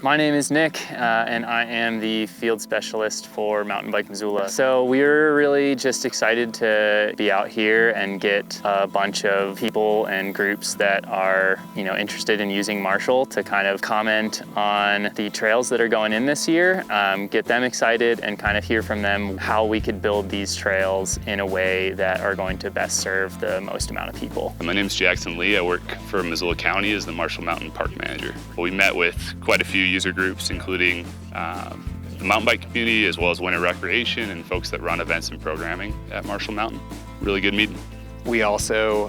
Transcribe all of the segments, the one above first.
My name is Nick, and I am the field specialist for Mountain Bike Missoula. So we're really just excited to be out here and get a bunch of people and groups that are, interested in using Marshall to kind of comment on the trails that are going in this year, get them excited and kind of hear from them how we could build these trails in a way that are going to best serve the most amount of people. My name is Jackson Lee. I work for Missoula County as the Marshall Mountain Park Manager. We met with quite a few user groups, including the mountain bike community, as well as winter recreation and folks that run events and programming at Marshall Mountain. Really good meeting. We also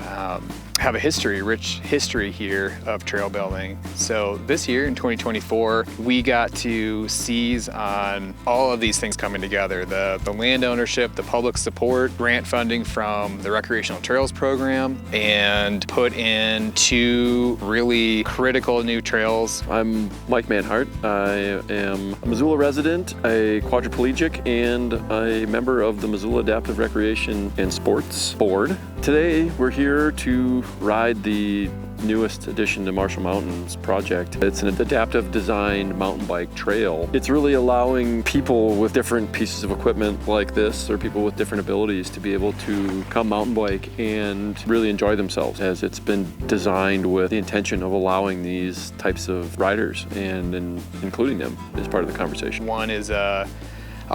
have a rich history here of trail building. So this year in 2024, we got to seize on all of these things coming together. The land ownership, the public support, grant funding from the Recreational Trails Program, and put in 2 really critical new trails. I'm Mike Manhart. I am a Missoula resident, a quadriplegic, and a member of the Missoula Adaptive Recreation and Sports Board. Today, we're here to ride the newest addition to Marshall Mountain's project. It's an adaptive designed mountain bike trail. It's really allowing people with different pieces of equipment like this, or people with different abilities, to be able to come mountain bike and really enjoy themselves, as it's been designed with the intention of allowing these types of riders and including them as part of the conversation. One is a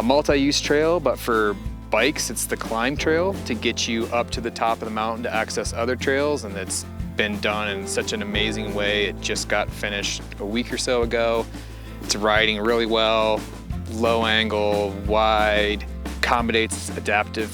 multi-use trail, but for bikes, it's the climb trail to get you up to the top of the mountain to access other trails, and it's been done in such an amazing way. It just got finished a week or so ago. It's riding really well, low angle, wide, accommodates adaptive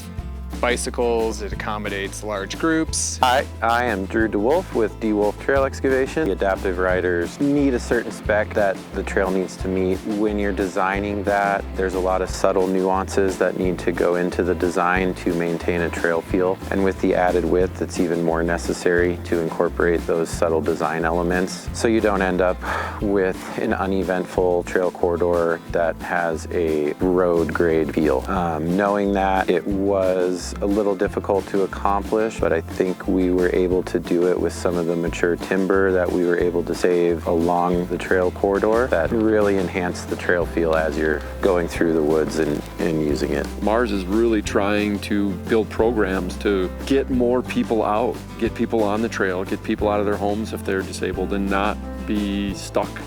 bicycles, it accommodates large groups. Hi, I am Drew DeWolf with DeWolf Trail Excavation. The adaptive riders need a certain spec that the trail needs to meet. When you're designing that, there's a lot of subtle nuances that need to go into the design to maintain a trail feel. And with the added width, it's even more necessary to incorporate those subtle design elements, so you don't end up with an uneventful trail corridor that has a road grade feel. Knowing that, it was a little difficult to accomplish, but I think we were able to do it with some of the mature timber that we were able to save along the trail corridor that really enhanced the trail feel as you're going through the woods and using it. Mars is really trying to build programs to get more people out, get people on the trail, get people out of their homes if they're disabled, and not be stuck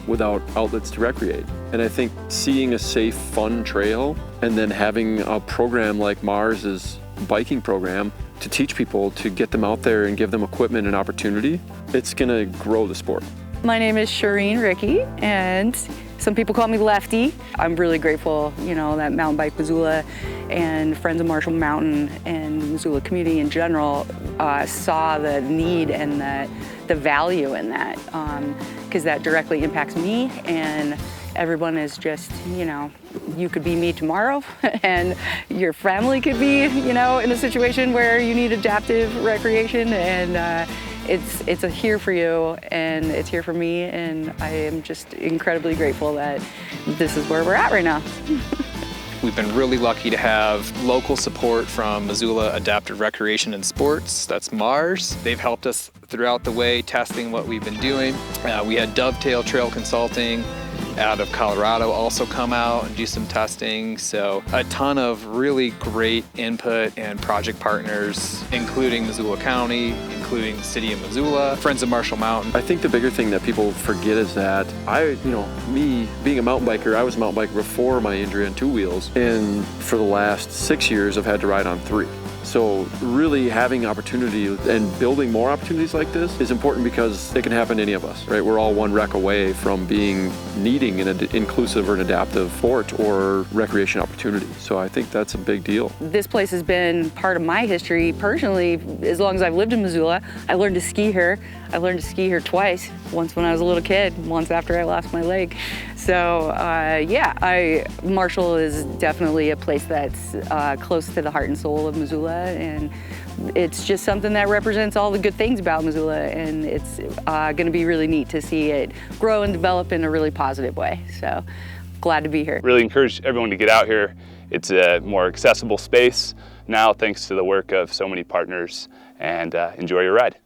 without outlets to recreate. And I think seeing a safe, fun trail and then having a program like Mars's biking program to teach people, to get them out there and give them equipment and opportunity, it's gonna grow the sport. My name is Shireen Ricky, and some people call me Lefty. I'm really grateful, that Mountain Bike Missoula and Friends of Marshall Mountain and Missoula community in general saw the need and the value in that, because that directly impacts me, and everyone is just, you could be me tomorrow and your family could be, in a situation where you need adaptive recreation, and it's here for you and it's here for me, and I am just incredibly grateful that this is where we're at right now. We've been really lucky to have local support from Missoula Adaptive Recreation and Sports, that's MARS. They've helped us throughout the way testing what we've been doing. We had Dovetail Trail Consulting out of Colorado also come out and do some testing. So a ton of really great input and project partners, including Missoula County, including the City of Missoula, Friends of Marshall Mountain. I think the bigger thing that people forget is that me being a mountain biker, I was a mountain biker before my injury on 2 wheels. And for the last 6 years, I've had to ride on 3. So really having opportunity and building more opportunities like this is important, because it can happen to any of us, right? We're all one wreck away from needing an inclusive or an adaptive sport or recreation opportunity. So I think that's a big deal. This place has been part of my history personally as long as I've lived in Missoula. I learned to ski here. I learned to ski here twice, once when I was a little kid, once after I lost my leg. So Marshall is definitely a place that's close to the heart and soul of Missoula, and it's just something that represents all the good things about Missoula, and it's going to be really neat to see it grow and develop in a really positive way. So glad to be here. Really encourage everyone to get out here. It's a more accessible space now thanks to the work of so many partners, and enjoy your ride.